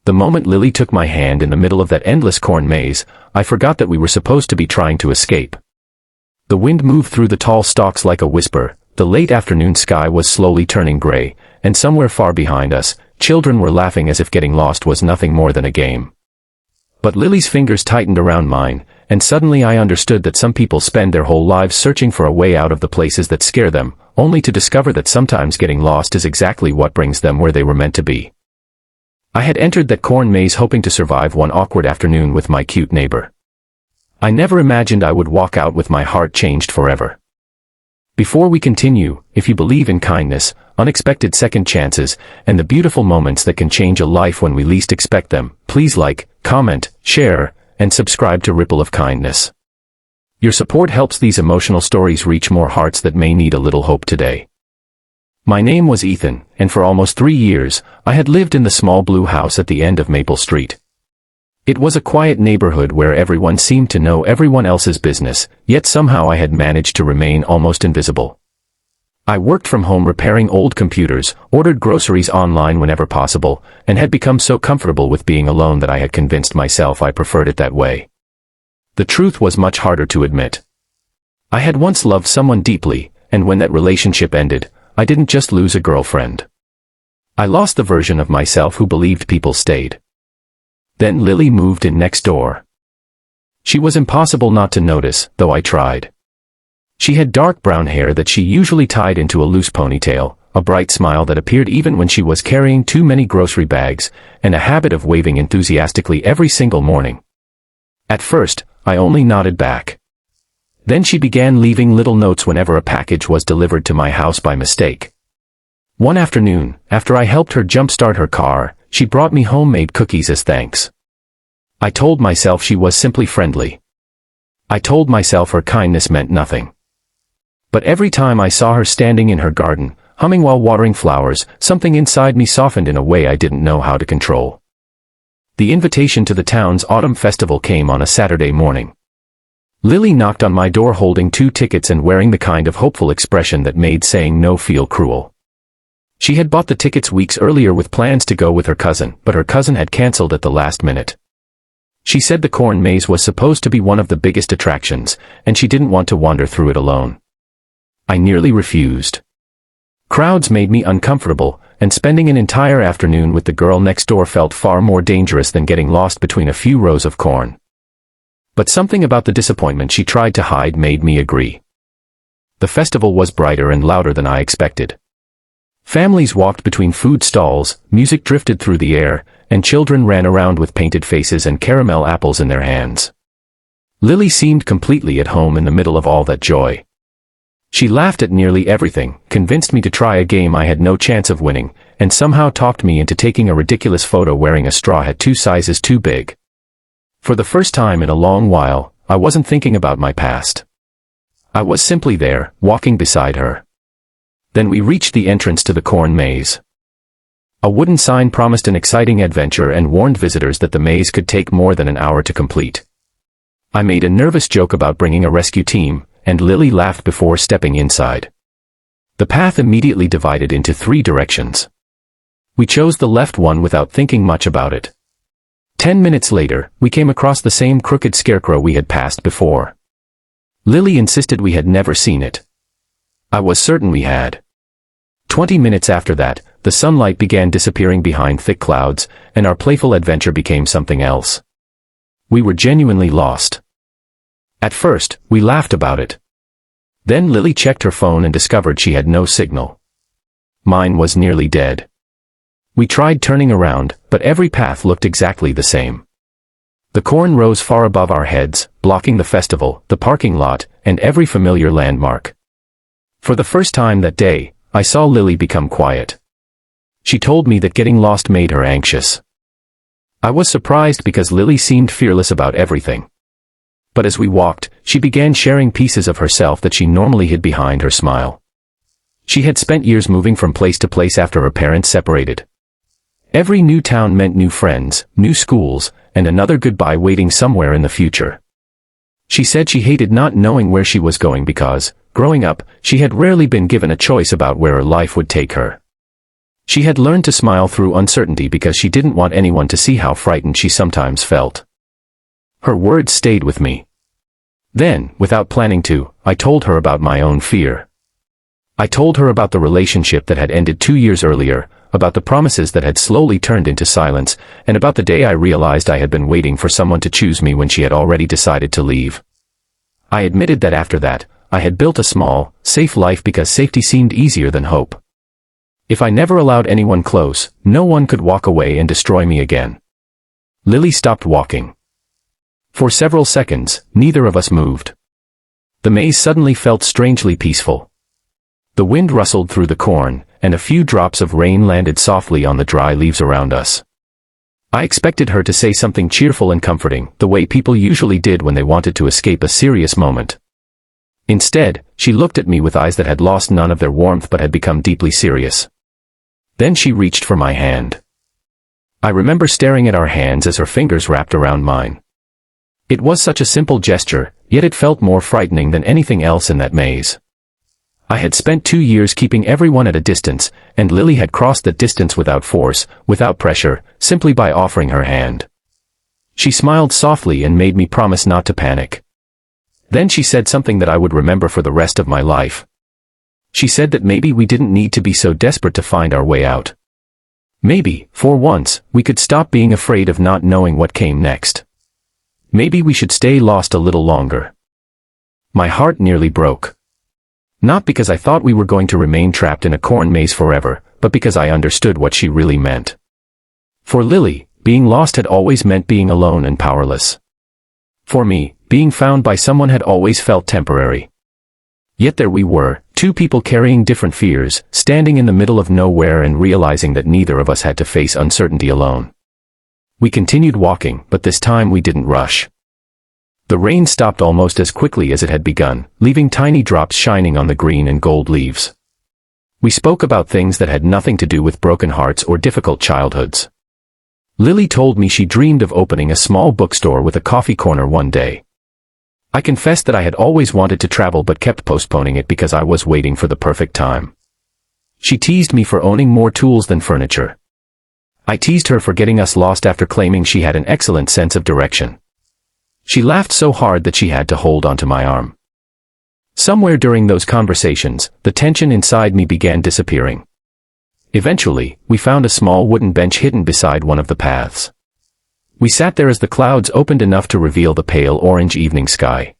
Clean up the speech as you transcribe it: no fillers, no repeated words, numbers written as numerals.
The moment Lily took my hand in the middle of that endless corn maze, I forgot that we were supposed to be trying to escape. The wind moved through the tall stalks like a whisper, the late afternoon sky was slowly turning gray, and somewhere far behind us, children were laughing as if getting lost was nothing more than a game. But Lily's fingers tightened around mine, and suddenly I understood that some people spend their whole lives searching for a way out of the places that scare them, only to discover that sometimes getting lost is exactly what brings them where they were meant to be. I had entered that corn maze hoping to survive one awkward afternoon with my cute neighbor. I never imagined I would walk out with my heart changed forever. Before we continue, if you believe in kindness, unexpected second chances, and the beautiful moments that can change a life when we least expect them, please like, comment, share, and subscribe to Ripple of Kindness. Your support helps these emotional stories reach more hearts that may need a little hope today. My name was Ethan, and for almost 3 years, I had lived in the small blue house at the end of Maple Street. It was a quiet neighborhood where everyone seemed to know everyone else's business, yet somehow I had managed to remain almost invisible. I worked from home repairing old computers, ordered groceries online whenever possible, and had become so comfortable with being alone that I had convinced myself I preferred it that way. The truth was much harder to admit. I had once loved someone deeply, and when that relationship ended, I didn't just lose a girlfriend. I lost the version of myself who believed people stayed. Then Lily moved in next door. She was impossible not to notice, though I tried. She had dark brown hair that she usually tied into a loose ponytail, a bright smile that appeared even when she was carrying too many grocery bags, and a habit of waving enthusiastically every single morning. At first, I only nodded back. Then she began leaving little notes whenever a package was delivered to my house by mistake. One afternoon, after I helped her jump-start her car, she brought me homemade cookies as thanks. I told myself she was simply friendly. I told myself her kindness meant nothing. But every time I saw her standing in her garden, humming while watering flowers, something inside me softened in a way I didn't know how to control. The invitation to the town's autumn festival came on a Saturday morning. Lily knocked on my door holding 2 tickets and wearing the kind of hopeful expression that made saying no feel cruel. She had bought the tickets weeks earlier with plans to go with her cousin, but her cousin had canceled at the last minute. She said the corn maze was supposed to be one of the biggest attractions, and she didn't want to wander through it alone. I nearly refused. Crowds made me uncomfortable, and spending an entire afternoon with the girl next door felt far more dangerous than getting lost between a few rows of corn. But something about the disappointment she tried to hide made me agree. The festival was brighter and louder than I expected. Families walked between food stalls, music drifted through the air, and children ran around with painted faces and caramel apples in their hands. Lily seemed completely at home in the middle of all that joy. She laughed at nearly everything, convinced me to try a game I had no chance of winning, and somehow talked me into taking a ridiculous photo wearing a straw hat 2 sizes too big. For the first time in a long while, I wasn't thinking about my past. I was simply there, walking beside her. Then we reached the entrance to the corn maze. A wooden sign promised an exciting adventure and warned visitors that the maze could take more than an hour to complete. I made a nervous joke about bringing a rescue team, and Lily laughed before stepping inside. The path immediately divided into 3 directions. We chose the left one without thinking much about it. 10 minutes later, we came across the same crooked scarecrow we had passed before. Lily insisted we had never seen it. I was certain we had. 20 minutes after that, the sunlight began disappearing behind thick clouds, and our playful adventure became something else. We were genuinely lost. At first, we laughed about it. Then Lily checked her phone and discovered she had no signal. Mine was nearly dead. We tried turning around, but every path looked exactly the same. The corn rose far above our heads, blocking the festival, the parking lot, and every familiar landmark. For the first time that day, I saw Lily become quiet. She told me that getting lost made her anxious. I was surprised because Lily seemed fearless about everything. But as we walked, she began sharing pieces of herself that she normally hid behind her smile. She had spent years moving from place to place after her parents separated. Every new town meant new friends, new schools, and another goodbye waiting somewhere in the future. She said she hated not knowing where she was going because, growing up, she had rarely been given a choice about where her life would take her. She had learned to smile through uncertainty because she didn't want anyone to see how frightened she sometimes felt. Her words stayed with me. Then, without planning to, I told her about my own fear. I told her about the relationship that had ended 2 years earlier, about the promises that had slowly turned into silence, and about the day I realized I had been waiting for someone to choose me when she had already decided to leave. I admitted that after that, I had built a small, safe life because safety seemed easier than hope. If I never allowed anyone close, no one could walk away and destroy me again. Lily stopped walking. For several seconds, neither of us moved. The maze suddenly felt strangely peaceful. The wind rustled through the corn, and a few drops of rain landed softly on the dry leaves around us. I expected her to say something cheerful and comforting, the way people usually did when they wanted to escape a serious moment. Instead, she looked at me with eyes that had lost none of their warmth but had become deeply serious. Then she reached for my hand. I remember staring at our hands as her fingers wrapped around mine. It was such a simple gesture, yet it felt more frightening than anything else in that maze. I had spent 2 years keeping everyone at a distance, and Lily had crossed that distance without force, without pressure, simply by offering her hand. She smiled softly and made me promise not to panic. Then she said something that I would remember for the rest of my life. She said that maybe we didn't need to be so desperate to find our way out. Maybe, for once, we could stop being afraid of not knowing what came next. Maybe we should stay lost a little longer. My heart nearly broke. Not because I thought we were going to remain trapped in a corn maze forever, but because I understood what she really meant. For Lily, being lost had always meant being alone and powerless. For me, being found by someone had always felt temporary. Yet there we were, two people carrying different fears, standing in the middle of nowhere and realizing that neither of us had to face uncertainty alone. We continued walking, but this time we didn't rush. The rain stopped almost as quickly as it had begun, leaving tiny drops shining on the green and gold leaves. We spoke about things that had nothing to do with broken hearts or difficult childhoods. Lily told me she dreamed of opening a small bookstore with a coffee corner one day. I confessed that I had always wanted to travel but kept postponing it because I was waiting for the perfect time. She teased me for owning more tools than furniture. I teased her for getting us lost after claiming she had an excellent sense of direction. She laughed so hard that she had to hold onto my arm. Somewhere during those conversations, the tension inside me began disappearing. Eventually, we found a small wooden bench hidden beside one of the paths. We sat there as the clouds opened enough to reveal the pale orange evening sky.